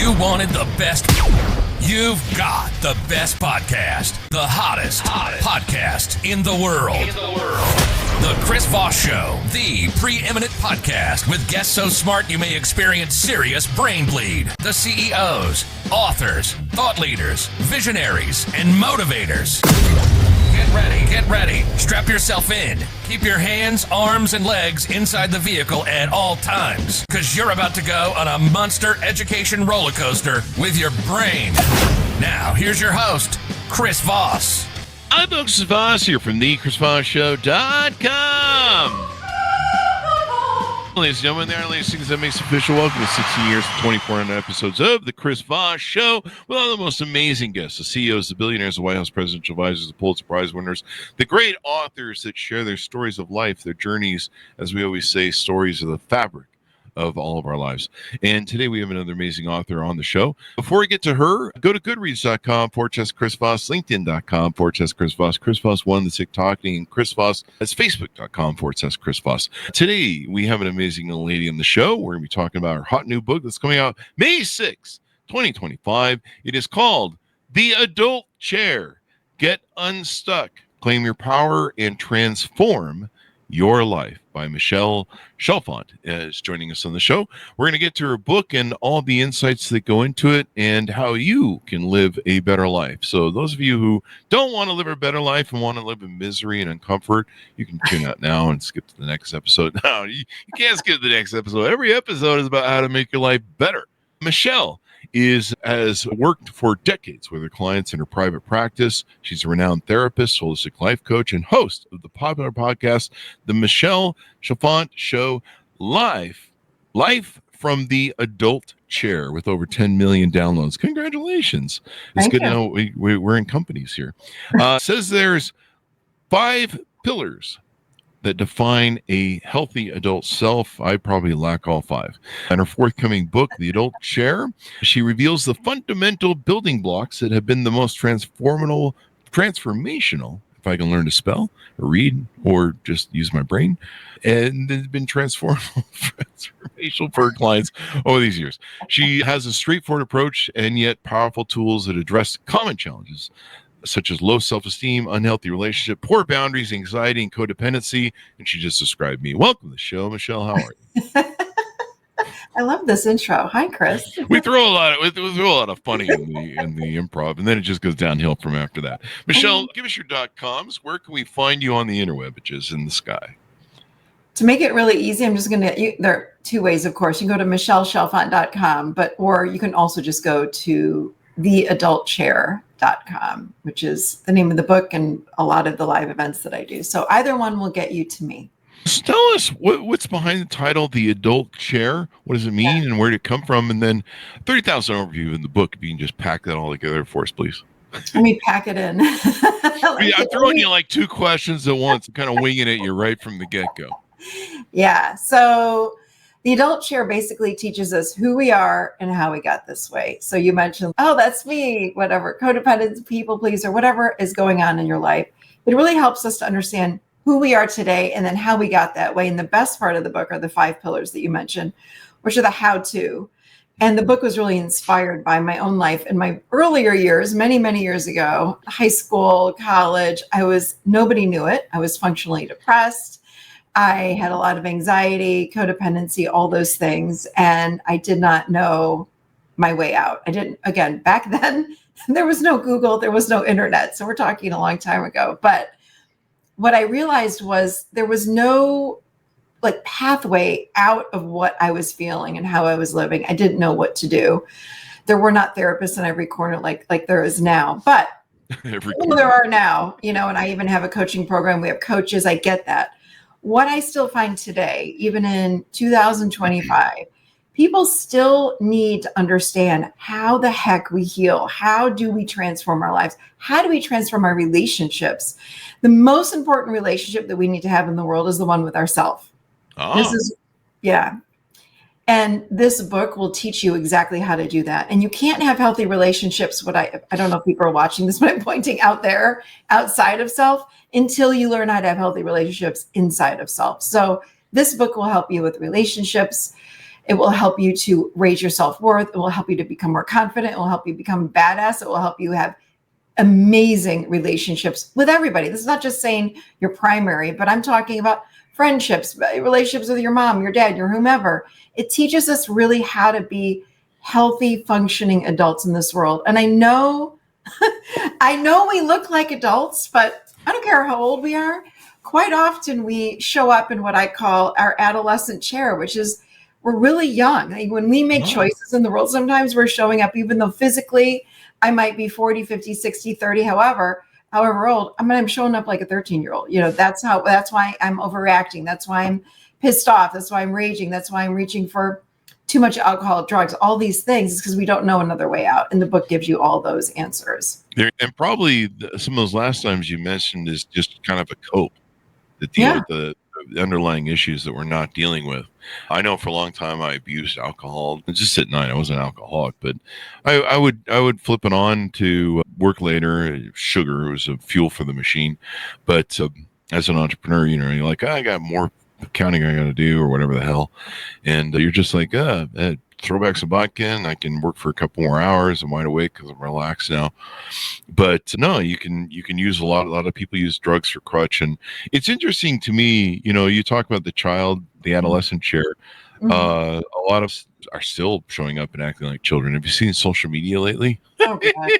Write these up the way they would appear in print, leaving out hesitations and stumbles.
You wanted the best. You've got the best podcast. The hottest podcast in the world. The Chris Voss Show, the preeminent podcast with guests so smart you may experience serious brain bleed. The CEOs, authors, thought leaders, visionaries, and motivators. Get ready. Strap yourself in. Keep your hands, arms, and legs inside the vehicle at all times, because you're about to go on a monster education roller coaster with your brain. Now, here's your host, Chris Voss. I'm Chris Voss here from the ChrisVossShow.com. Ladies and gentlemen, there are ladies and that makes official. Welcome to 16 years and 2,400 episodes of the Chris Voss Show with all the most amazing guests, the CEOs, the billionaires, the White House presidential advisors, the Pulitzer Prize winners, the great authors that share their stories of life, their journeys, as we always say, stories of the fabric of all of our lives. And today we have another amazing author on the show. Before we get to her, go to goodreads.com/Chris Voss, LinkedIn.com/Chris Voss, Chris Voss 1, the TikTok, and Chris Voss. That's Facebook.com/Chris Voss. Today we have an amazing lady on the show. We're going to be talking about her hot new book that's coming out May 6, 2025. It is called The Adult Chair. Get Unstuck. Claim your power and transform your life by Michelle Chalfant is joining us on the show. We're going to get to her book and all the insights that go into it and how you can live a better life. So those of you who don't want to live a better life and want to live in misery and uncomfort, you can tune out now and skip to the next episode. No, you can't skip the next episode. Every episode is about how to make your life better. Michelle has worked for decades with her clients in her private practice. She's a renowned therapist, holistic life coach, and host of the popular podcast, The Michelle Chalfant Show Life from the Adult Chair, with over 10 million downloads. Congratulations. It's good to know we're in companies here. Says there's 5 pillars that define a healthy adult self. I probably lack all 5. In her forthcoming book, The Adult Chair, she reveals the fundamental building blocks that have been the most transformational, if I can learn to spell or read or just use my brain, and they've been transformational for her clients over these years. She has a straightforward approach and yet powerful tools that address common challenges such as low self-esteem, unhealthy relationship, poor boundaries, anxiety, and codependency. And she just described me. Welcome to the show, Michelle. How are you? I love this intro. Hi, Chris. We throw a lot of funny in the improv, and then it just goes downhill from after that. Michelle, give us your .coms. Where can we find you on the interweb, which is in the sky? To make it really easy, I'm just going to, there are 2 ways, of course. You can go to michellechalfant.com, or you can also just go to theadultchair.com, which is the name of the book and a lot of the live events that I do. So either one will get you to me. So tell us what's behind the title, The Adult Chair. What does it mean and where did it come from? And then 30,000 overview in the book. If you can just pack that all together for us, please. Let me pack it in. I'm throwing you like 2 questions at once, kind of winging it you right from the get-go. Yeah. So the adult chair basically teaches us who we are and how we got this way. So you mentioned, oh, that's me, whatever, codependent, people pleaser, whatever is going on in your life. It really helps us to understand who we are today and then how we got that way. And the best part of the book are the 5 pillars that you mentioned, which are the how-to. And the book was really inspired by my own life in my earlier years, many, many years ago, high school, college. Nobody knew it. I was functionally depressed. I had a lot of anxiety, codependency, all those things. And I did not know my way out. Again, back then, there was no Google, there was no internet. So we're talking a long time ago. But what I realized was there was no pathway out of what I was feeling and how I was living. I didn't know what to do. There were not therapists in every corner like there is now, but there are now, and I even have a coaching program. We have coaches. I get that. What I still find today, even in 2025, people still need to understand how the heck we heal. How do we transform our lives? How do we transform our relationships? The most important relationship that we need to have in the world is the one with ourselves. Oh. And this book will teach you exactly how to do that. And you can't have healthy relationships. I don't know if people are watching this, but I'm pointing out there outside of self until you learn how to have healthy relationships inside of self. So this book will help you with relationships. It will help you to raise your self-worth. It will help you to become more confident. It will help you become badass. It will help you have amazing relationships with everybody. This is not just saying your primary, but I'm talking about friendships, relationships with your mom, your dad, your whomever. It teaches us really how to be healthy, functioning adults in this world. And I know we look like adults, but I don't care how old we are. Quite often we show up in what I call our adolescent chair, which is we're really young. Like when we make choices in the world, sometimes we're showing up, even though physically I might be 40, 50, 60, 30, however old, I'm showing up like a 13-year-old. That's why I'm overreacting. That's why I'm pissed off. That's why I'm raging. That's why I'm reaching for too much alcohol, drugs, all these things. Is because we don't know another way out. And the book gives you all those answers. And probably some of those last times you mentioned is just kind of a cope to deal with the underlying issues that we're not dealing with. I know for a long time I abused alcohol. Just at night, I wasn't an alcoholic, but I would flip it on to work later. Sugar was a fuel for the machine. But as an entrepreneur, you're like, I got more accounting I got to do or whatever the hell. And you're just like, throw back some vodka in. I can work for a couple more hours. I'm wide awake because I'm relaxed now. But no, you can use a lot of people use drugs for crutch. And it's interesting to me, you talk about the adolescent chair. Mm-hmm. A lot of are still showing up and acting like children. Have you seen social media lately? Oh, God.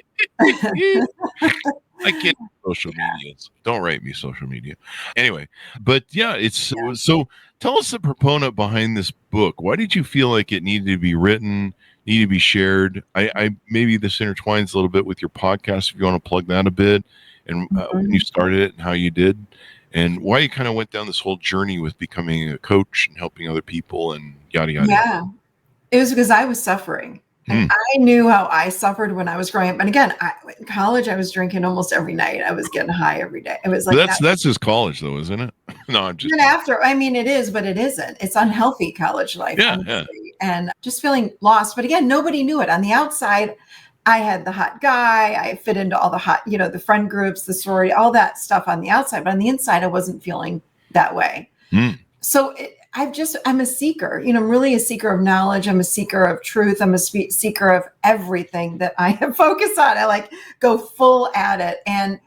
I can't do social media. Don't write me social media. Anyway, but so tell us the proponent behind this book. Why did you feel like it needed to be written, needed to be shared? I maybe this intertwines a little bit with your podcast if you want to plug that a bit, and when you started it and how you did, and why you kind of went down this whole journey with becoming a coach and helping other people and yada yada. Yeah, it was because I was suffering. And I knew how I suffered when I was growing up. And again, in college, I was drinking almost every night. I was getting high every day. It was like that's his college, though, isn't it? No, I'm just. And after, it is, but it isn't. It's unhealthy college life. Yeah. And just feeling lost. But again, nobody knew it. On the outside, I had the hot guy. I fit into all the hot, the friend groups, the sorority, all that stuff on the outside. But on the inside, I wasn't feeling that way. So I'm a seeker. I'm really a seeker of knowledge. I'm a seeker of truth. I'm a seeker of everything that I have focused on. I go full at it. And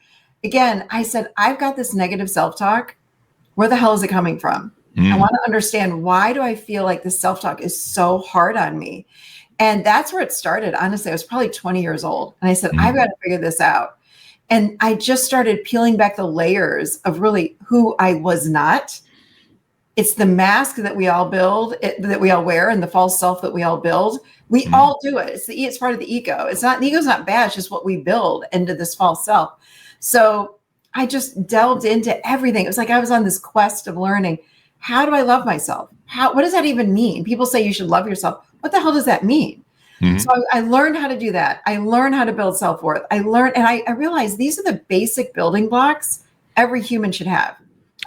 again, I said, I've got this negative self-talk. Where the hell is it coming from? I want to understand, why do I feel like this self-talk is so hard on me? And that's where it started. Honestly, I was probably 20 years old. And I said, I've got to figure this out. And I just started peeling back the layers of really who I was not. It's the mask that we all build, that we all wear, and the false self that we all build. We all do it. It's part of the ego. The ego's not bad. It's just what we build into this false self. So I just delved into everything. It was like I was on this quest of learning, how do I love myself? What does that even mean? People say you should love yourself. What the hell does that mean? So I learned how to do that. I learned how to build self-worth. I realized these are the basic building blocks every human should have.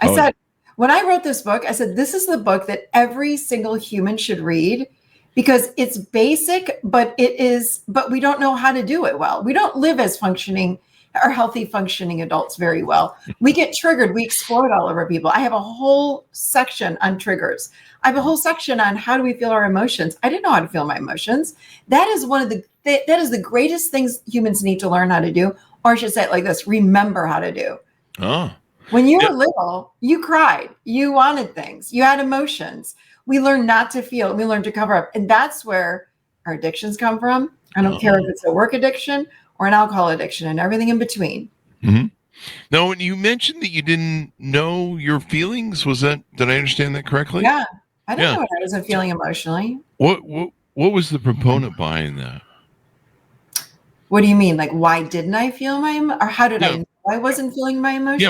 I said, when I wrote this book, I said, this is the book that every single human should read, because it's basic, but we don't know how to do it well. We don't live as healthy functioning adults very well. We get triggered. We explode all over people. I have a whole section on triggers. I have a whole section on how do we feel our emotions. I didn't know how to feel my emotions. That is that is the greatest things humans need to learn how to do, or I should say it like this, remember how to do. Oh. When you were little, you cried, you wanted things, you had emotions. We learn not to feel, we learn to cover up. And that's where our addictions come from. I don't care if it's a work addiction or an alcohol addiction and everything in between. Now, when you mentioned that you didn't know your feelings, did I understand that correctly? Yeah. I didn't know what I was feeling emotionally. What was the proponent behind that? What do you mean? Like, why didn't I feel or how did I know I wasn't feeling my emotions? Yeah,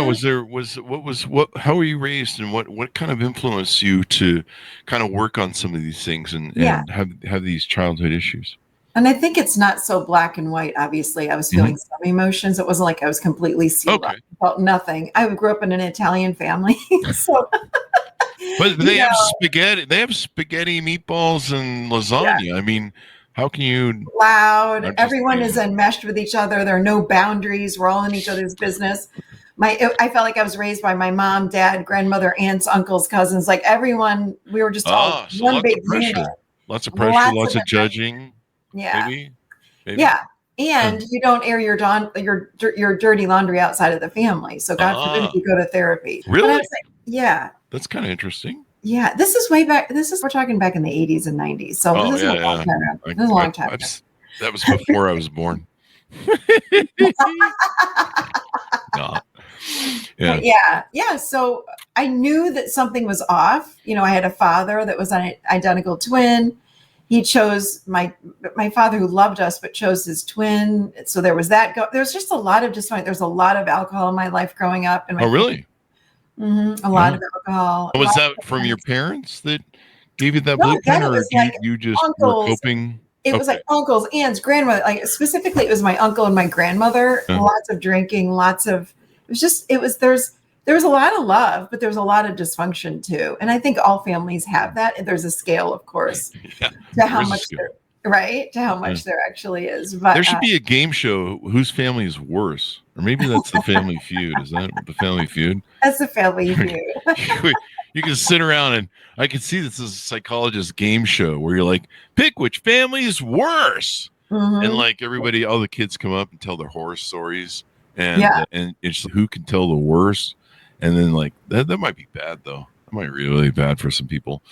how were you raised, and what kind of influenced you to kind of work on some of these things and have these childhood issues? And I think it's not so black and white. Obviously, I was feeling some emotions. It wasn't like I was completely sealed up. I felt nothing. I grew up in an Italian family. So but they have spaghetti. They have spaghetti, meatballs, and lasagna. Yeah. I mean, how can you? Loud. Everyone is enmeshed with each other. There are no boundaries. We're all in each other's business. I felt like I was raised by my mom, dad, grandmother, aunts, uncles, cousins, like everyone. We were just all one big unit. Lots of pressure, lots of judging. Yeah. Maybe. Yeah. And you don't air your dirty laundry outside of the family. So God forbid if you go to therapy. Really? But I was like, yeah. That's kind of interesting. Yeah. This is way back. We're talking back in the 80s and 90s. So this is a long time. This is a long time. That was before I was born. No. Yeah. So I knew that something was off. I had a father that was an identical twin. He chose my father, who loved us, but chose his twin. So there was that. There's just a lot of dysfunction. There's a lot of alcohol in my life growing up. Oh, really? A lot of alcohol. Was that from your parents that gave you that blueprint, or you just were coping? It was like uncles, aunts, grandmother. Like specifically, it was my uncle and my grandmother. Lots of drinking, there was a lot of love, but there was a lot of dysfunction too. And I think all families have that. And there's a scale, of course, to how much there actually is. But there should be a game show. Whose family is worse? Or maybe that's the Family Feud. Is that the Family Feud? That's the Family Feud. You can sit around, and I can see this as a psychologist game show where you're like, pick which family is worse. And like everybody, all the kids come up and tell their horror stories, and it's who can tell the worst. And then like that might be bad though. That might be really bad for some people.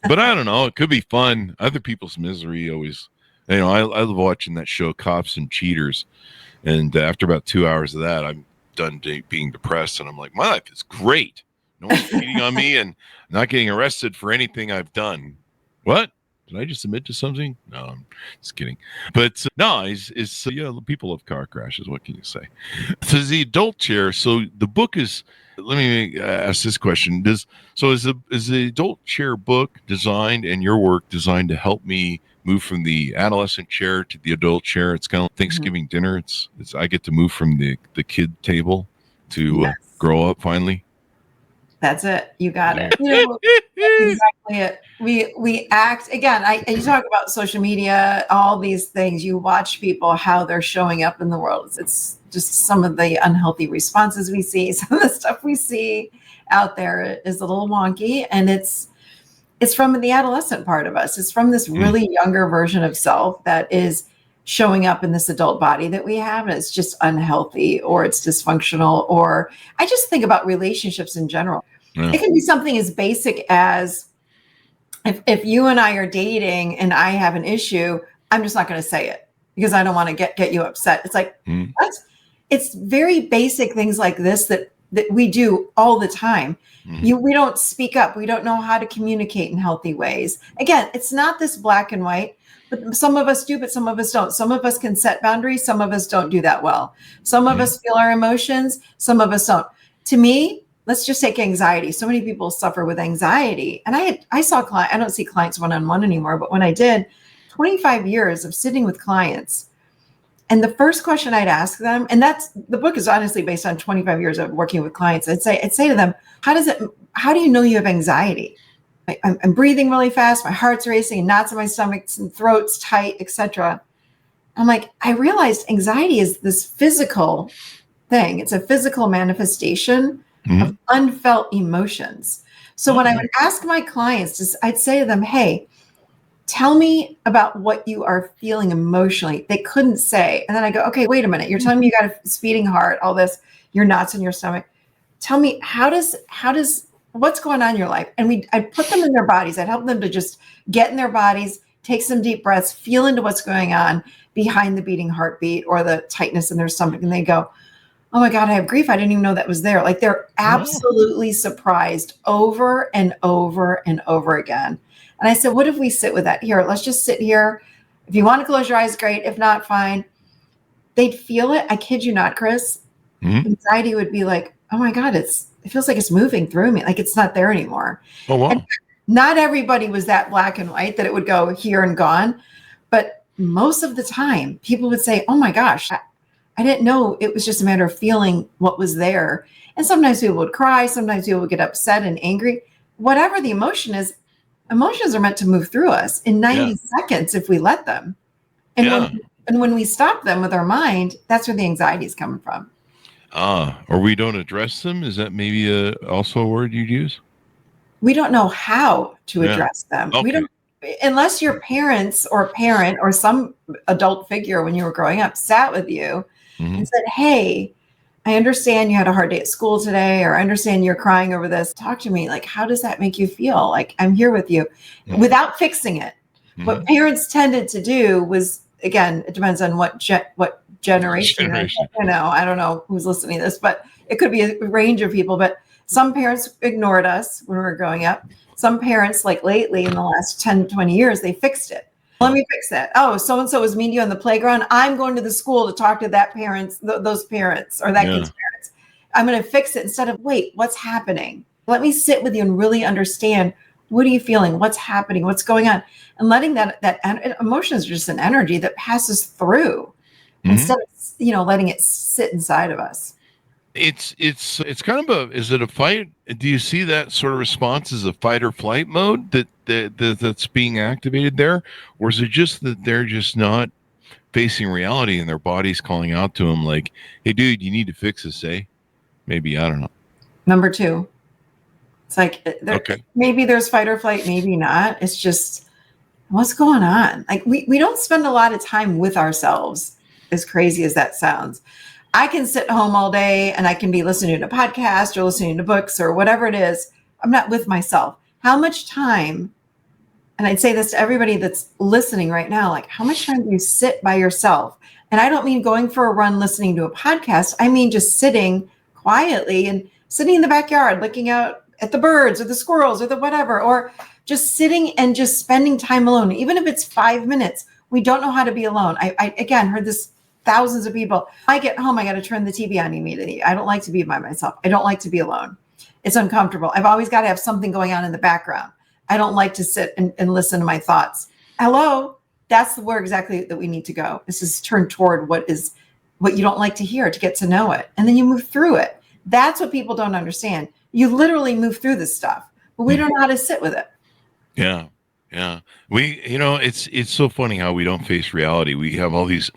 But I don't know. It could be fun. Other people's misery always. I love watching that show, Cops and Cheaters. And after about 2 hours of that, I'm done being depressed, and I'm like, my life is great. No one's cheating on me and not getting arrested for anything I've done. What? Did I just admit to something? No, I'm just kidding. But no, people love car crashes. What can you say? So the adult chair. So the book is. Let me ask this question: is the adult chair book designed, and your work designed to help me move from the adolescent chair to the adult chair? It's kind of like Thanksgiving dinner. It's I get to move from the kid table to grow up finally. That's it. You got it. That's exactly it. We act again. You talk about social media, all these things. You watch people, how they're showing up in the world. It's just some of the unhealthy responses we see. Some of the stuff we see out there is a little wonky, and it's from the adolescent part of us. It's from this really younger version of self that is showing up in this adult body that we have, and it's just unhealthy, or it's dysfunctional, or I just think about relationships in general. It can be something as basic as if you and I are dating and I have an issue, I'm just not going to say it because I don't want to get you upset. It's like, what? It's very basic things like this that we do all the time. We don't speak up. We don't know how to communicate in healthy ways. Again, it's not this black and white. But some of us do, but some of us don't. Some of us can set boundaries. Some of us don't do that well. Some of us feel our emotions. Some of us don't. To me, let's just take anxiety. So many people suffer with anxiety. And I saw clients, I don't see clients one-on-one anymore, but when I did, 25 years of sitting with clients. And the first question I'd ask them, and the book is honestly based on 25 years of working with clients. I'd say to them, how do you know you have anxiety? I'm breathing really fast. My heart's racing, knots in my stomach, and throat's tight, etc. I'm like, I realized anxiety is this physical thing. It's a physical manifestation of unfelt emotions. So when I would ask my clients, I'd say to them, hey, tell me about what you are feeling emotionally. They couldn't say. And then I go, okay, wait a minute. You're telling me you got a speeding heart, all this, your knots in your stomach. Tell me, what's going on in your life? And I'd put them in their bodies. I'd help them to just get in their bodies, take some deep breaths, feel into what's going on behind the beating heartbeat or the tightness in their stomach. And they go, oh my God, I have grief. I didn't even know that was there. Like they're absolutely surprised over and over and over again. And I said, what if we sit with that? Here, let's just sit here. If you want to close your eyes, great. If not, fine. They'd feel it. I kid you not, Chris. Anxiety would be like, oh my God, it feels like it's moving through me. Like it's not there anymore. Oh, wow. And not everybody was that black and white that it would go here and gone. But most of the time people would say, oh my gosh, I didn't know it was just a matter of feeling what was there. And sometimes people would cry. Sometimes people would get upset and angry. Whatever the emotion is, emotions are meant to move through us in 90 seconds if we let them. And when we stop them with our mind, that's where the anxiety is coming from. Or we don't address them. Is that maybe also a word you'd use? We don't know how to address them. Okay. unless your parents or parent or some adult figure when you were growing up sat with you and said, hey, I understand you had a hard day at school today, or I understand you're crying over this. Talk to me. Like, how does that make you feel? Like, I'm here with you without fixing it. What parents tended to do was, again, it depends on what generation. I don't know who's listening to this, but it could be a range of people. But some parents ignored us when we were growing up. Some parents, like lately in the last 10, 20 years, they fixed it. Let me fix that. Oh, so-and-so was mean to you on the playground. I'm going to the school to talk to that those parents or that kid's parents. I'm going to fix it instead of, wait, what's happening? Let me sit with you and really understand, what are you feeling? What's happening? What's going on? And letting that emotion is just an energy that passes through instead of, letting it sit inside of us. It's kind of is it a fight? Do you see that sort of response as a fight or flight mode that's being activated there? Or is it just that they're just not facing reality and their body's calling out to them like, hey, dude, you need to fix this, eh? Maybe, I don't know. Number 2. It's like, maybe there's fight or flight, maybe not. It's just, what's going on? Like, we don't spend a lot of time with ourselves, as crazy as that sounds. I can sit home all day and I can be listening to a podcast or listening to books or whatever it is. I'm not with myself. How much time, and I'd say this to everybody that's listening right now, like, how much time do you sit by yourself? And I don't mean going for a run listening to a podcast. I mean just sitting quietly and sitting in the backyard, looking out at the birds or the squirrels or the whatever, or just sitting and just spending time alone. Even if it's 5 minutes, we don't know how to be alone. I again, heard this thousands of people. I get home, I got to turn the TV on immediately. I don't like to be by myself. I don't like to be alone. It's uncomfortable. I've always got to have something going on in the background. I don't like to sit and listen to my thoughts. Hello, that's where exactly that we need to go. This is turn toward what you don't like to hear, to get to know it. And then you move through it. That's what people don't understand. You literally move through this stuff, but we don't know how to sit with it. Yeah. Yeah. It's so funny how we don't face reality. We have all these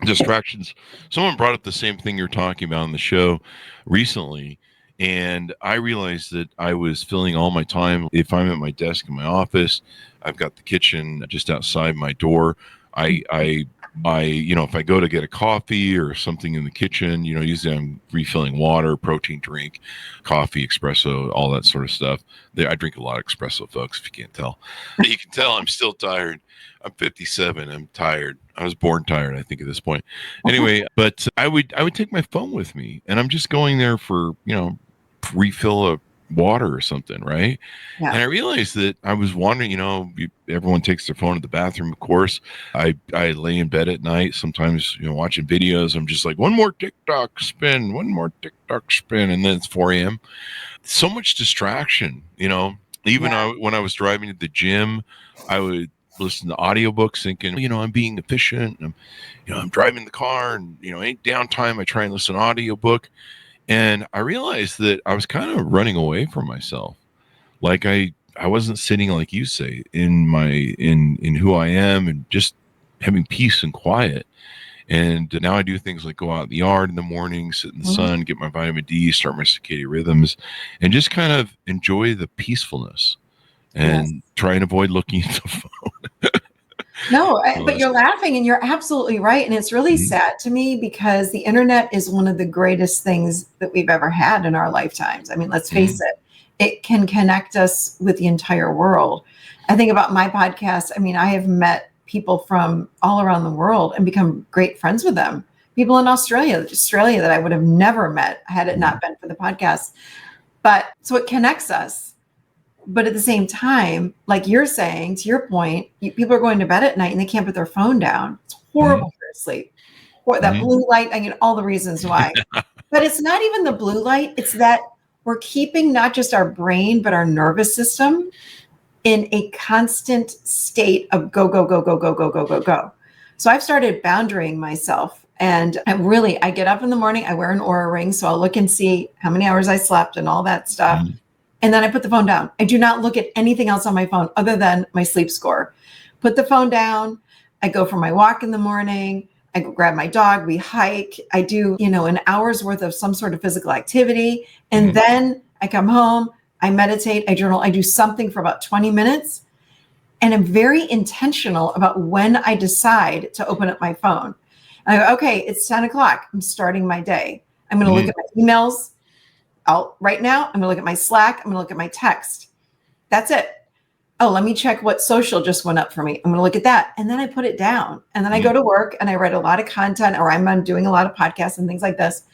distractions. Someone brought up the same thing you're talking about on the show recently, and I realized that I was filling all my time. If I'm at my desk in my office, I've got the kitchen just outside my door. I if I go to get a coffee or something in the kitchen, usually I'm refilling water, protein drink, coffee, espresso, all that sort of stuff. I drink a lot of espresso, folks, if you can't tell. You can tell I'm still tired. I'm 57. I'm tired. I was born tired, I think, at this point. Anyway, but I would take my phone with me, and I'm just going there for, refill a water or something, right? Yeah. And I realized that I was wondering, everyone takes their phone to the bathroom, of course. I lay in bed at night, sometimes, watching videos. I'm just like, one more TikTok spin, and then it's 4 a.m. So much distraction, even when I was driving to the gym, I would listen to audiobooks thinking, I'm being efficient. I'm driving the car and, any downtime, I try and listen to audiobook. And I realized that I was kind of running away from myself. Like I wasn't sitting, like you say, in who I am and just having peace and quiet. And now I do things like go out in the yard in the morning, sit in the sun, get my vitamin D, start my circadian rhythms, and just kind of enjoy the peacefulness and try and avoid looking at the phone. No, but you're laughing and you're absolutely right. And it's really sad to me because the internet is one of the greatest things that we've ever had in our lifetimes. I mean, let's face it, it can connect us with the entire world. I think about my podcast. I mean, I have met people from all around the world and become great friends with them. People in Australia that I would have never met had it not been for the podcast. But so it connects us. But at the same time, like you're saying, to your point, people are going to bed at night and they can't put their phone down. It's horrible for sleep. Or that blue light, all the reasons why. But it's not even the blue light. It's that we're keeping not just our brain, but our nervous system in a constant state of go, go, go, go, go, go, go, go, go. So I've started boundarying myself. And I get up in the morning, I wear an Oura ring. So I'll look and see how many hours I slept and all that stuff. And then I put the phone down. I do not look at anything else on my phone other than my sleep score. Put the phone down. I go for my walk in the morning. I go grab my dog. We hike. I do, an hour's worth of some sort of physical activity. And then I come home. I meditate. I journal. I do something for about 20 minutes. And I'm very intentional about when I decide to open up my phone. And I go, okay, it's 10 o'clock. I'm starting my day. I'm going to look at my emails. Right now, I'm going to look at my Slack. I'm going to look at my text. That's it. Oh, let me check what social just went up for me. I'm going to look at that. And then I put it down. And then I go to work and I write a lot of content, or I'm doing a lot of podcasts and things like this.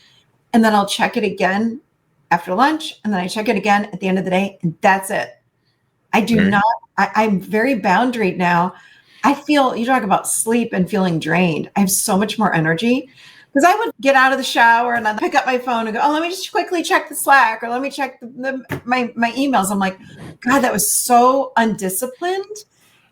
And then I'll check it again after lunch. And then I check it again at the end of the day. And that's it. I do not, I'm very boundaried now. I feel, you talk about sleep and feeling drained. I have so much more energy because I would get out of the shower and I'd pick up my phone and go, oh, let me just quickly check the Slack, or let me check my emails. I'm like, God, that was so undisciplined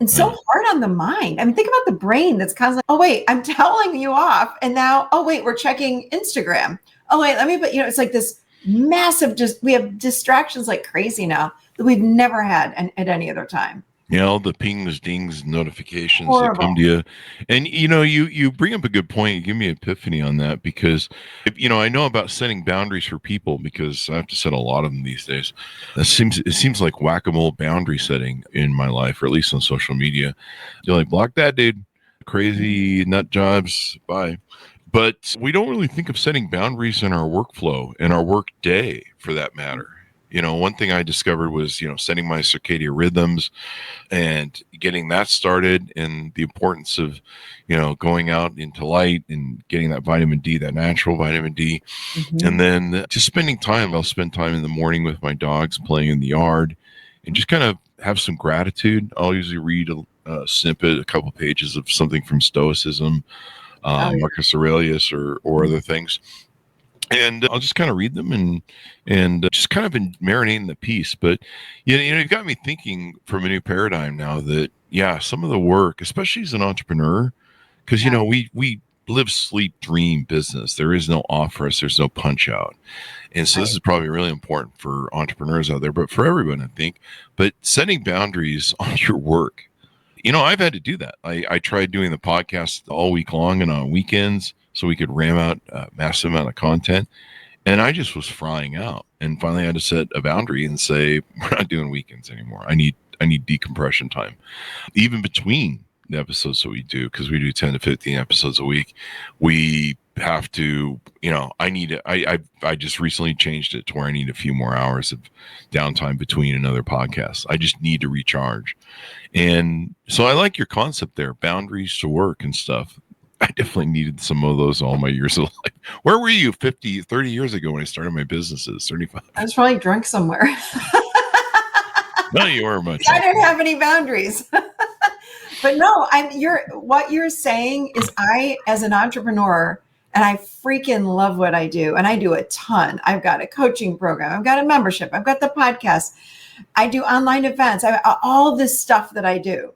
and so hard on the mind. I mean, think about the brain that's constantly, oh, wait, I'm telling you off. And now, oh, wait, we're checking Instagram. Oh, wait, it's like this massive, we have distractions like crazy now that we've never had at any other time. Yeah, all the pings, dings, notifications Horrible. that come to you. And, you bring up a good point. You give me an epiphany on that because, I know about setting boundaries for people because I have to set a lot of them these days. It seems like whack-a-mole boundary setting in my life, or at least on social media. You're like, block that dude, crazy nut jobs, bye. But we don't really think of setting boundaries in our workflow, in our work day, for that matter. One thing I discovered was, setting my circadian rhythms and getting that started, and the importance of, going out into light and getting that vitamin D, that natural vitamin D. And then just spending time. I'll spend time in the morning with my dogs playing in the yard and just kind of have some gratitude. I'll usually read a snippet, a couple pages of something from Stoicism, Marcus Aurelius, or other things. And I'll just kind of read them and just kind of been marinating the piece. But, you've got me thinking from a new paradigm now that, some of the work, especially as an entrepreneur, because, we live, sleep, dream business. There is no off for us. There's no punch out. And so this is probably really important for entrepreneurs out there, but for everyone, I think. But setting boundaries on your work, I've had to do that. I tried doing the podcast all week long and on weekends, so we could ram out a massive amount of content. And I just was frying out. And finally I had to set a boundary and say, we're not doing weekends anymore. I need decompression time. Even between the episodes that we do, because we do 10 to 15 episodes a week, we have to, I just recently changed it to where I need a few more hours of downtime between another podcast. I just need to recharge. And so I like your concept there, boundaries to work and stuff. I definitely needed some of those all my years of life. Where were you 30 years ago when I started my businesses? 35. I was probably drunk somewhere. No, you weren't much. I didn't have any boundaries. But no, what you're saying is, I, as an entrepreneur, and I freaking love what I do, and I do a ton. I've got a coaching program. I've got a membership. I've got the podcast. I do online events. All this stuff that I do.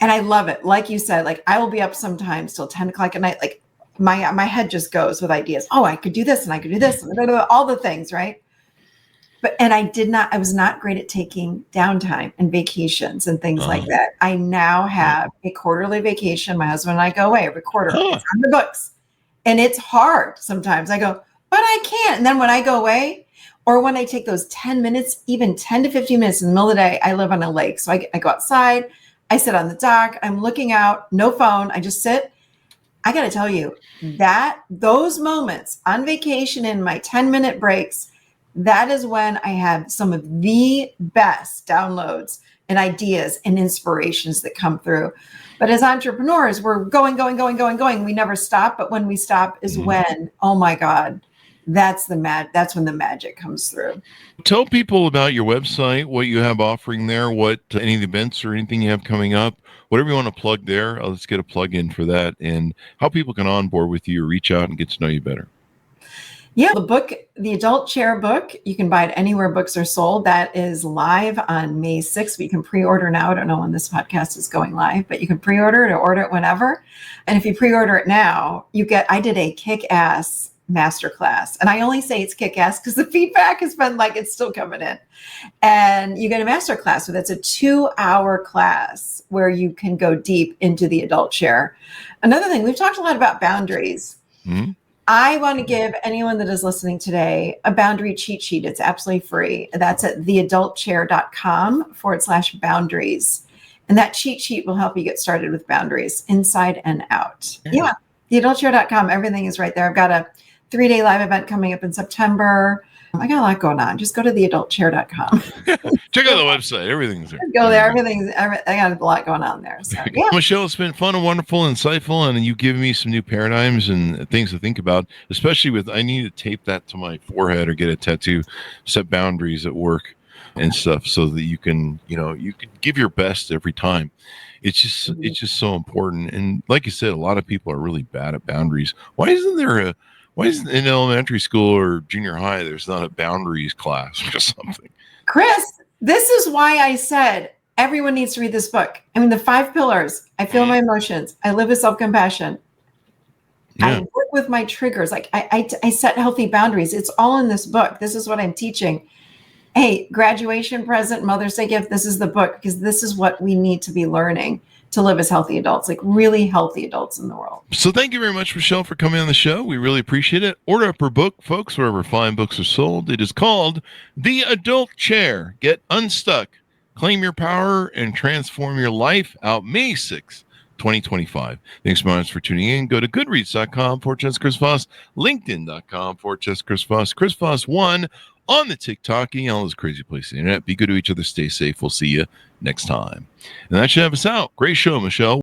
And I love it. Like you said, like I will be up sometimes till 10 o'clock at night. Like my head just goes with ideas. Oh, I could do this and I could do this and all the things, right? I was not great at taking downtime and vacations and things like that. I now have a quarterly vacation. My husband and I go away every quarter. It's on the books. And it's hard sometimes. I go, but I can't. And then when I go away, or when I take those 10 minutes, even 10 to 15 minutes in the middle of the day, I live on a lake. So I go outside. I sit on the dock, I'm looking out, no phone. I just sit. I got to tell you that those moments on vacation in my 10-minute breaks, that is when I have some of the best downloads and ideas and inspirations that come through. But as entrepreneurs, we're going. We never stop. But when we stop is when, oh my God, that's when the magic comes through. Tell people about your website, what you have offering there, what any of the events or anything you have coming up, whatever you want to plug there. Let's get a plug in for that, and how people can onboard with you or reach out and get to know you better. Yeah, the book, the Adult Chair book, you can buy it anywhere books are sold. That is live on May 6th. You can pre-order now. I don't know when this podcast is going live, but you can pre-order it or order it whenever. And if you pre-order it now, I did a kick-ass masterclass. And I only say it's kick-ass because the feedback has been like, it's still coming in. And you get a masterclass. So that's a 2-hour class where you can go deep into the adult chair. Another thing, we've talked a lot about boundaries. Mm-hmm. I want to give anyone that is listening today a boundary cheat sheet. It's absolutely free. That's at theadultchair.com/boundaries. And that cheat sheet will help you get started with boundaries inside and out. Yeah. theadultchair.com. Everything is right there. I've got a 3-day live event coming up in September. I got a lot going on. Just go to theadultchair.com. Check out the website. Everything's there. Go there. I got a lot going on there. So, yeah. Michelle, it's been fun and wonderful, insightful, and you've given me some new paradigms and things to think about, especially with, I need to tape that to my forehead or get a tattoo, set boundaries at work and stuff so that you can give your best every time. It's just so important. And like you said, a lot of people are really bad at boundaries. Why isn't in elementary school or junior high, there's not a boundaries class or something? Chris, this is why I said everyone needs to read this book. I mean, the 5 pillars. I feel my emotions. I live with self-compassion. Yeah. I work with my triggers. Like I set healthy boundaries. It's all in this book. This is what I'm teaching. Hey, graduation present, Mother's Day gift. This is the book, because this is what we need to be learning to live as healthy adults, like really healthy adults in the world. So thank you very much, Michelle, for coming on the show. We really appreciate it. Order up her book, folks, wherever fine books are sold. It is called The Adult Chair. Get unstuck, claim your power, and transform your life, out May 6th, 2025. Thanks so much for tuning in. Go to goodreads.com/Chris Voss, linkedin.com/Chris Voss, Chris Voss 1 on the TikTok, and all those crazy places on the internet. Be good to each other. Stay safe. We'll see you next time. And that should have us out. Great show, Michelle.